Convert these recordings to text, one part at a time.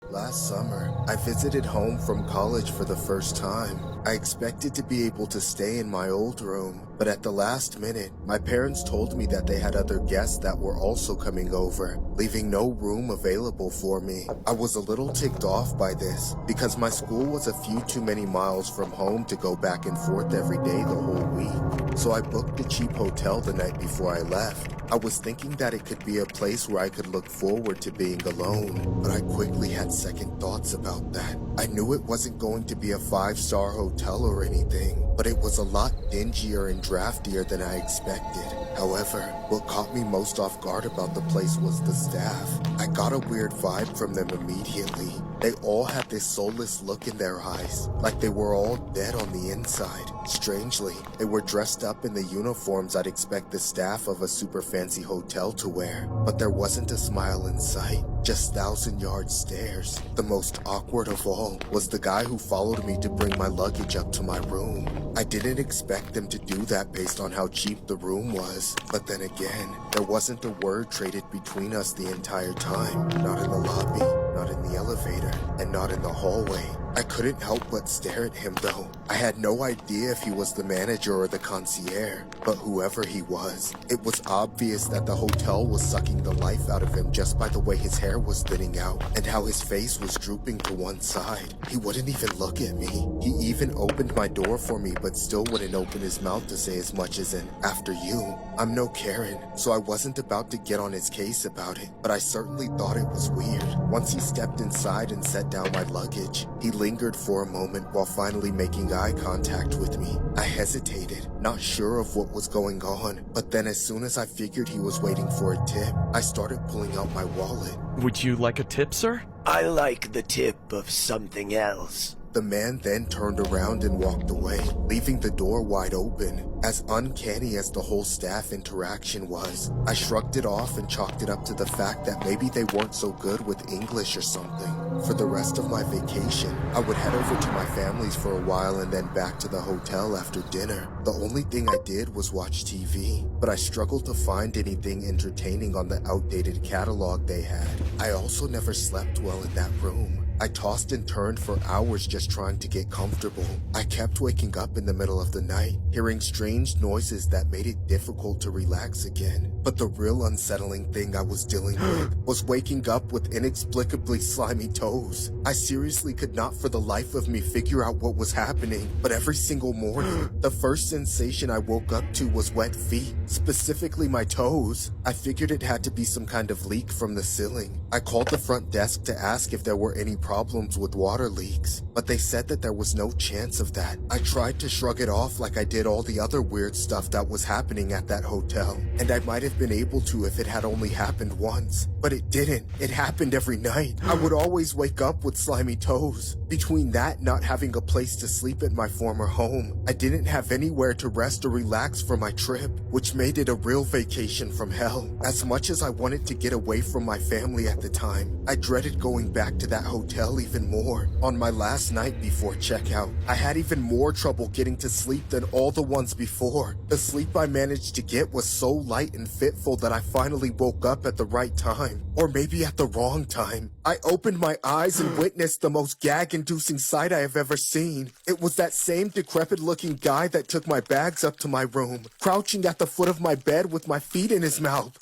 Last summer, I visited home from college for the first time. I expected to be able to stay in my old room, but at the last minute, my parents told me that they had other guests that were also coming over, leaving no room available for me. I was a little ticked off by this, because my school was a few too many miles from home to go back and forth every day the whole week. So I booked a cheap hotel the night before I left. I was thinking that it could be a place where I could look forward to being alone, but I quickly had second thoughts about that. I knew it wasn't going to be a 5-star hotel or anything, but it was a lot dingier and draftier than I expected. However, what caught me most off guard about the place was the staff. I got a weird vibe from them immediately. They all had this soulless look in their eyes, like they were all dead on the inside. Strangely, they were dressed up in the uniforms I'd expect the staff of a super fancy hotel to wear, but there wasn't a smile in sight, just 1,000-yard stares. The most awkward of all was the guy who followed me to bring my luggage up to my room. I didn't expect them to do that based on how cheap the room was, but then again, there wasn't a word traded between us the entire time, not in the lobby, not in the elevator, and not in the hallway. I couldn't help but stare at him though. I had no idea if he was the manager or the concierge, but whoever he was, it was obvious that the hotel was sucking the life out of him just by the way his hair was thinning out and how his face was drooping to one side. He wouldn't even look at me. He even opened my door for me but still wouldn't open his mouth to say as much as an "after you." I'm no Karen, so I wasn't about to get on his case about it, but I certainly thought it was weird. Once he stepped inside and set down my luggage, he lingered for a moment while finally making eye contact with me. I hesitated, not sure of what was going on, but then as soon as I figured he was waiting for a tip, I started pulling out my wallet. Would you like a tip, sir? I like the tip of something else. The man then turned around and walked away, leaving the door wide open. As uncanny as the whole staff interaction was, I shrugged it off and chalked it up to the fact that maybe they weren't so good with English or something. For the rest of my vacation, I would head over to my family's for a while and then back to the hotel after dinner. The only thing I did was watch TV, but I struggled to find anything entertaining on the outdated catalog they had. I also never slept well in that room. I tossed and turned for hours just trying to get comfortable. I kept waking up in the middle of the night, hearing strange noises that made it difficult to relax again. But the real unsettling thing I was dealing with was waking up with inexplicably slimy toes. I seriously could not for the life of me figure out what was happening, but every single morning, the first sensation I woke up to was wet feet, specifically my toes. I figured it had to be some kind of leak from the ceiling. I called the front desk to ask if there were any problems with water leaks, but they said that there was no chance of that. I tried to shrug it off like I did all the other weird stuff that was happening at that hotel, and I might have been able to if it had only happened once, but it didn't. It happened every night. I would always wake up with slimy toes. Between that not having a place to sleep at my former home, I didn't have anywhere to rest or relax for my trip, which made it a real vacation from hell. As much as I wanted to get away from my family at the time, I dreaded going back to that hotel even more. On my last night before checkout, I had even more trouble getting to sleep than all the ones before. The sleep I managed to get was so light and fitful that I finally woke up at the right time, or maybe at the wrong time. I opened my eyes and witnessed the most gag-inducing sight I have ever seen. It was that same decrepit-looking guy that took my bags up to my room, crouching at the foot of my bed with my feet in his mouth.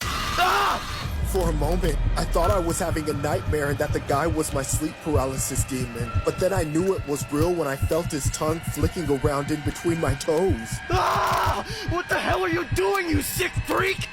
For a moment, I thought I was having a nightmare and that the guy was my sleep paralysis demon. But then I knew it was real when I felt his tongue flicking around in between my toes. Ah! What the hell are you doing, you sick freak?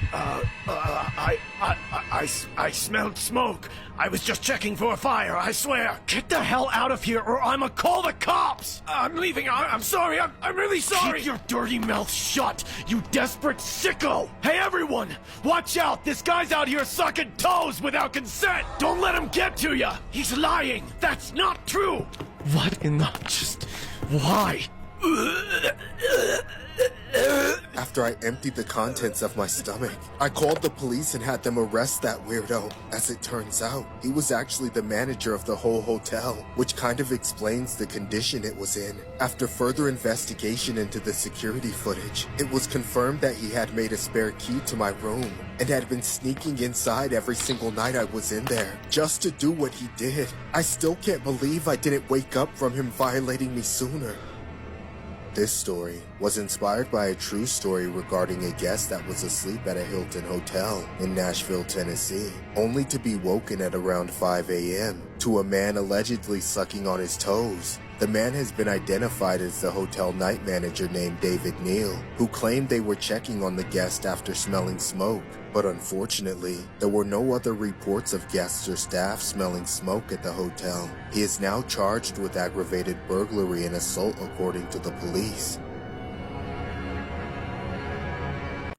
I smelled smoke. I was just checking for a fire, I swear. Get the hell out of here or I'ma call the cops! I'm leaving, I'm sorry, I'm really sorry! Keep your dirty mouth shut, you desperate sicko! Hey everyone, watch out, this guy's out here sucking toes without consent! Don't let him get to ya! He's lying, that's not true! What in the... why? after I emptied the contents of my stomach. I called the police and had them arrest that weirdo. As it turns out, he was actually the manager of the whole hotel, which kind of explains the condition it was in. After further investigation into the security footage, it was confirmed that he had made a spare key to my room and had been sneaking inside every single night I was in there, just to do what he did. I still can't believe I didn't wake up from him violating me sooner. This story was inspired by a true story regarding a guest that was asleep at a Hilton hotel in Nashville, Tennessee, only to be woken at around 5 a.m. to a man allegedly sucking on his toes. The man has been identified as the hotel night manager named David Neal, who claimed they were checking on the guest after smelling smoke. But unfortunately, there were no other reports of guests or staff smelling smoke at the hotel. He is now charged with aggravated burglary and assault according to the police.